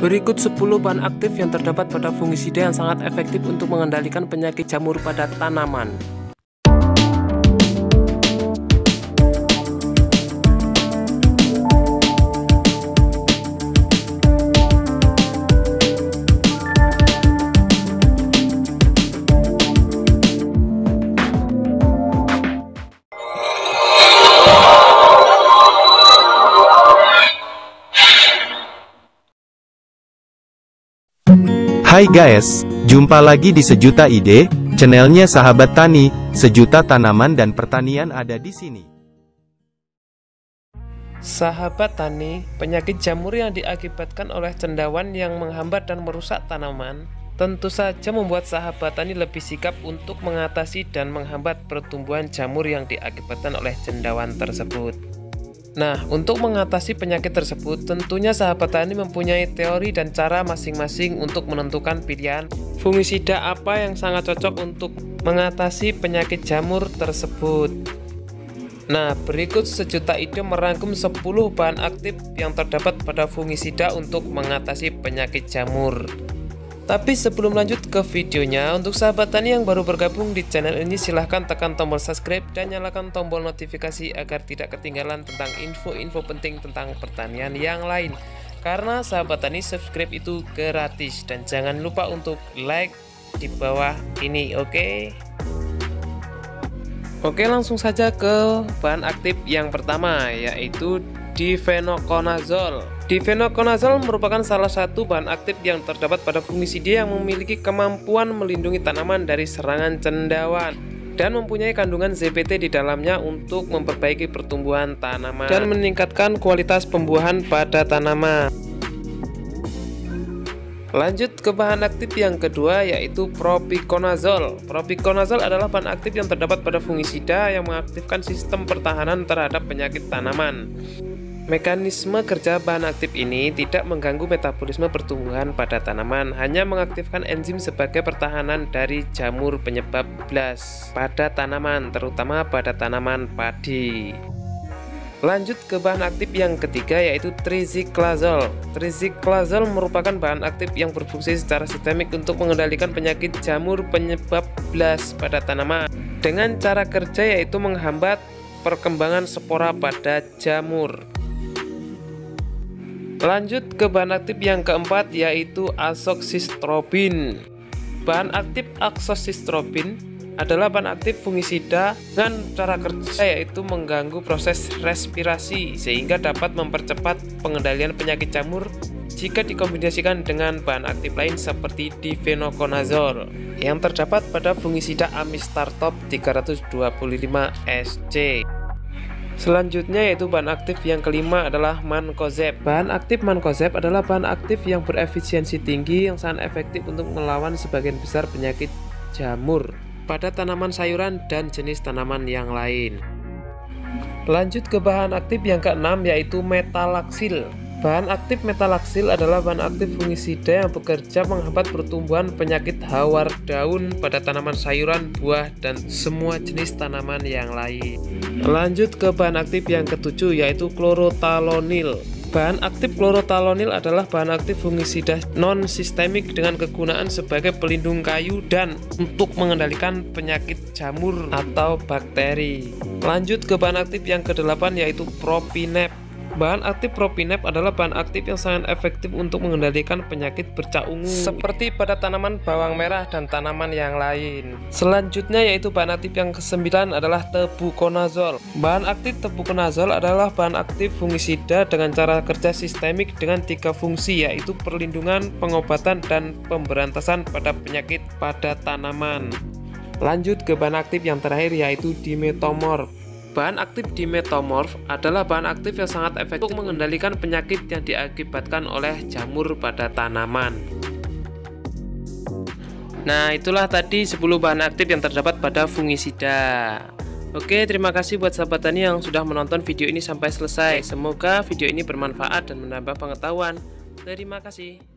Berikut 10 bahan aktif yang terdapat pada fungisida yang sangat efektif untuk mengendalikan penyakit jamur pada tanaman. Hai guys, jumpa lagi di Sejuta Ide, channelnya Sahabat Tani. Sejuta tanaman dan pertanian ada di sini. Sahabat tani, penyakit jamur yang diakibatkan oleh cendawan yang menghambat dan merusak tanaman tentu saja membuat sahabat tani lebih sigap untuk mengatasi dan menghambat pertumbuhan jamur yang diakibatkan oleh cendawan tersebut. Nah, untuk mengatasi penyakit tersebut, tentunya sahabat tani mempunyai teori dan cara masing-masing untuk menentukan pilihan fungisida apa yang sangat cocok untuk mengatasi penyakit jamur tersebut. Nah, berikut Sejuta Ide merangkum 10 bahan aktif yang terdapat pada fungisida untuk mengatasi penyakit jamur. Tapi sebelum lanjut ke videonya, untuk sahabat tani yang baru bergabung di channel ini, silahkan tekan tombol subscribe dan nyalakan tombol notifikasi agar tidak ketinggalan tentang info-info penting tentang pertanian yang lain. Karena sahabat tani, subscribe itu gratis dan jangan lupa untuk like di bawah ini, oke? Oke, langsung saja ke bahan aktif yang pertama, yaitu difenoconazole. Difenoconazole merupakan salah satu bahan aktif yang terdapat pada fungisida yang memiliki kemampuan melindungi tanaman dari serangan cendawan dan mempunyai kandungan ZPT di dalamnya untuk memperbaiki pertumbuhan tanaman dan meningkatkan kualitas pembuahan pada tanaman. Lanjut ke bahan aktif yang kedua, yaitu propiconazole. Propiconazole adalah bahan aktif yang terdapat pada fungisida yang mengaktifkan sistem pertahanan terhadap penyakit tanaman. Mekanisme kerja bahan aktif ini tidak mengganggu metabolisme pertumbuhan pada tanaman, hanya mengaktifkan enzim sebagai pertahanan dari jamur penyebab blast pada tanaman, terutama pada tanaman padi. Lanjut ke bahan aktif yang ketiga, yaitu tricyclazole. Tricyclazole merupakan bahan aktif yang berfungsi secara sistemik untuk mengendalikan penyakit jamur penyebab blast pada tanaman dengan cara kerja yaitu menghambat perkembangan spora pada jamur. Lanjut ke bahan aktif yang keempat, yaitu azoxystrobin. Bahan aktif azoxystrobin adalah bahan aktif fungisida dengan cara kerja yaitu mengganggu proses respirasi sehingga dapat mempercepat pengendalian penyakit jamur jika dikombinasikan dengan bahan aktif lain seperti difenoconazole yang terdapat pada fungisida Amistartop 325 SC. Selanjutnya yaitu bahan aktif yang kelima adalah mancozeb. Bahan aktif mancozeb adalah bahan aktif yang berefisiensi tinggi yang sangat efektif untuk melawan sebagian besar penyakit jamur pada tanaman sayuran dan jenis tanaman yang lain. Lanjut ke bahan aktif yang keenam, yaitu metalaxyl. Bahan aktif metalaxyl adalah bahan aktif fungisida yang bekerja menghambat pertumbuhan penyakit hawar daun pada tanaman sayuran, buah, dan semua jenis tanaman yang lain. Lanjut ke bahan aktif yang ketujuh, yaitu chlorothalonil. Bahan aktif chlorothalonil adalah bahan aktif fungisida non-sistemik dengan kegunaan sebagai pelindung kayu dan untuk mengendalikan penyakit jamur atau bakteri. Lanjut ke bahan aktif yang kedelapan, yaitu propinep. Bahan aktif propinep adalah bahan aktif yang sangat efektif untuk mengendalikan penyakit bercak ungu seperti pada tanaman bawang merah dan tanaman yang lain. Selanjutnya yaitu bahan aktif yang kesembilan adalah tebuconazole. Bahan aktif tebuconazole adalah bahan aktif fungisida dengan cara kerja sistemik dengan 3 fungsi, yaitu perlindungan, pengobatan, dan pemberantasan pada penyakit pada tanaman. Lanjut ke bahan aktif yang terakhir, yaitu dimetomorf. Bahan aktif dimetomorf adalah bahan aktif yang sangat efektif untuk mengendalikan penyakit yang diakibatkan oleh jamur pada tanaman. Nah, itulah tadi 10 bahan aktif yang terdapat pada fungisida. Oke, terima kasih buat sahabat tani yang sudah menonton video ini sampai selesai. Semoga video ini bermanfaat dan menambah pengetahuan. Terima kasih.